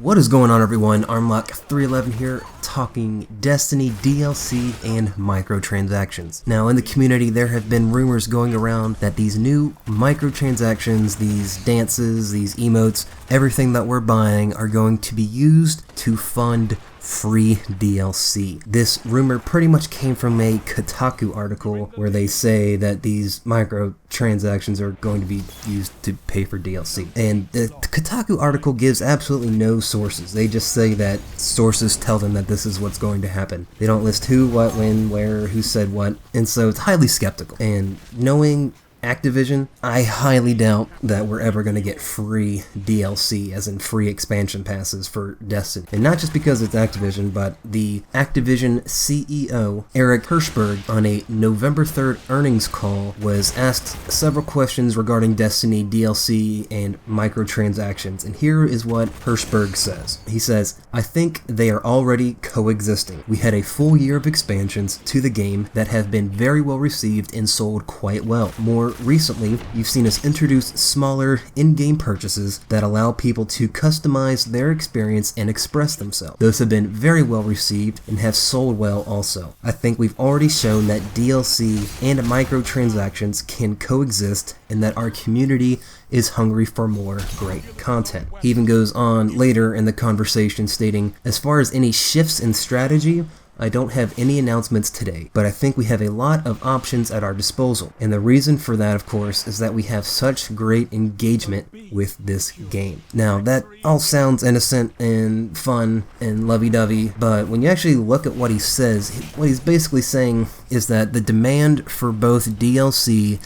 What is going on, everyone? Armlock311 here, talking Destiny DLC and microtransactions. Now, in the community, there have been rumors going around that these new microtransactions, these dances, these emotes, everything that we're buying are going to be used to fund free DLC. This rumor pretty much came from a Kotaku article where they say that these microtransactions are going to be used to pay for DLC. And the Kotaku article gives absolutely no sources. They just say that sources tell them that this is what's going to happen. They don't list who, what, when, where, who said what, and so it's highly skeptical. And knowing Activision, I highly doubt that we're ever going to get free DLC, as in free expansion passes for Destiny. And not just because it's Activision, but the Activision CEO, Eric Hirshberg, on a November 3rd earnings call, was asked several questions regarding Destiny DLC and microtransactions. And here is what Hirshberg says. He says, "I think they are already coexisting. We had a full year of expansions to the game that have been very well received and sold quite well. More recently, you've seen us introduce smaller in-game purchases that allow people to customize their experience and express themselves. Those have been very well received and have sold well also. I think we've already shown that DLC and microtransactions can coexist and that our community is hungry for more great content." He even goes on later in the conversation stating, "As far as any shifts in strategy, I don't have any announcements today, but I think we have a lot of options at our disposal. And the reason for that, of course, is that we have such great engagement with this game." Now, that all sounds innocent and fun and lovey-dovey, but when you actually look at what he says, what he's basically saying is that the demand for both DLC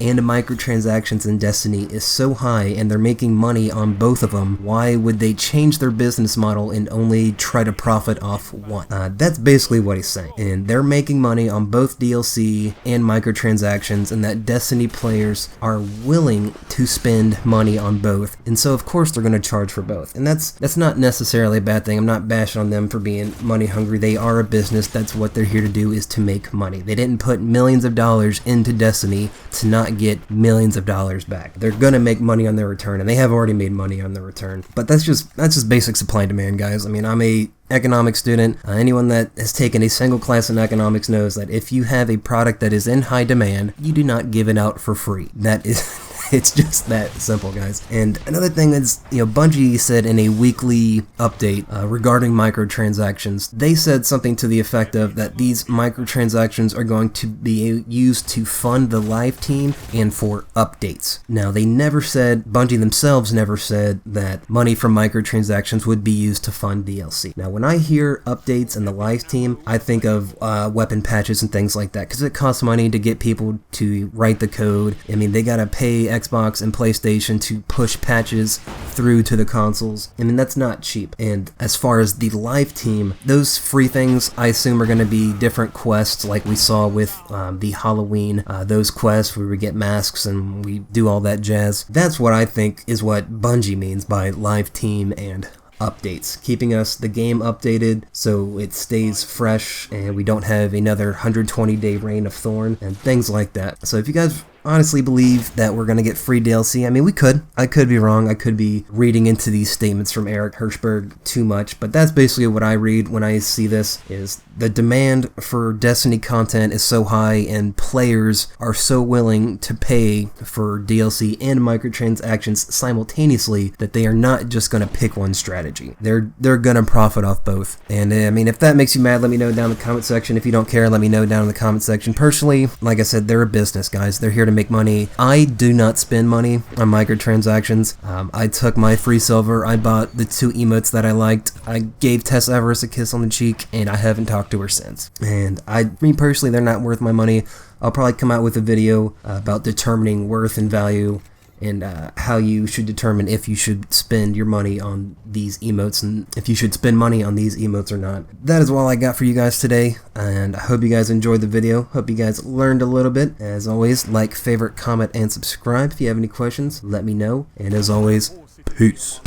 and microtransactions in Destiny is so high and they're making money on both of them, why would they change their business model and only try to profit off one? That's basically what he's saying. And they're making money on both DLC and microtransactions, and that Destiny players are willing to spend money on both. And so of course they're going to charge for both. And that's not necessarily a bad thing. I'm not bashing on them for being money hungry. They are a business. That's what they're here to do, is to make money. They didn't put millions of dollars into Destiny to not get millions of dollars back. They're gonna make money on their return, and they have already made money on their return. But that's just basic supply and demand, guys. I mean, I'm a economics student. Anyone that has taken a single class in economics knows that if you have a product that is in high demand, you do not give it out for free. That is it's just that simple, guys. And another thing is, Bungie said in a weekly update regarding microtransactions, they said something to the effect of that these microtransactions are going to be used to fund the live team and for updates. Now, Bungie themselves never said that money from microtransactions would be used to fund DLC. Now, when I hear updates and the live team, I think of weapon patches and things like that, because it costs money to get people to write the code. I mean, they gotta pay Xbox and PlayStation to push patches through to the consoles. I mean, that's not cheap. And as far as the live team, those free things I assume are going to be different quests like we saw with the Halloween, those quests where we get masks and we do all that jazz. That's what I think is what Bungie means by live team and updates, keeping the game updated so it stays fresh and we don't have another 120-day reign of Thorn and things like that. So if you guys honestly believe that we're going to get free DLC, I mean, I could be wrong. I could be reading into these statements from Eric Hirshberg too much, but that's basically what I read when I see this, is the demand for Destiny content is so high and players are so willing to pay for DLC and microtransactions simultaneously that they are not just going to pick one strategy. They're going to profit off both. And I mean, if that makes you mad, let me know down in the comment section. If you don't care, let me know down in the comment section. Personally, like I said, they're a business, guys. They're here to make money. I do not spend money on microtransactions. I took my free silver. I bought the 2 emotes that I liked. I gave Tess Everest a kiss on the cheek, and I haven't talked to her since. And me personally, they're not worth my money. I'll probably come out with a video about determining worth and value, and how you should determine if you should spend your money on these emotes and if you should spend money on these emotes or not. That is all I got for you guys today, and I hope you guys enjoyed the video. Hope you guys learned a little bit. As always, like, favorite, comment, and subscribe. If you have any questions, let me know. And as always, peace.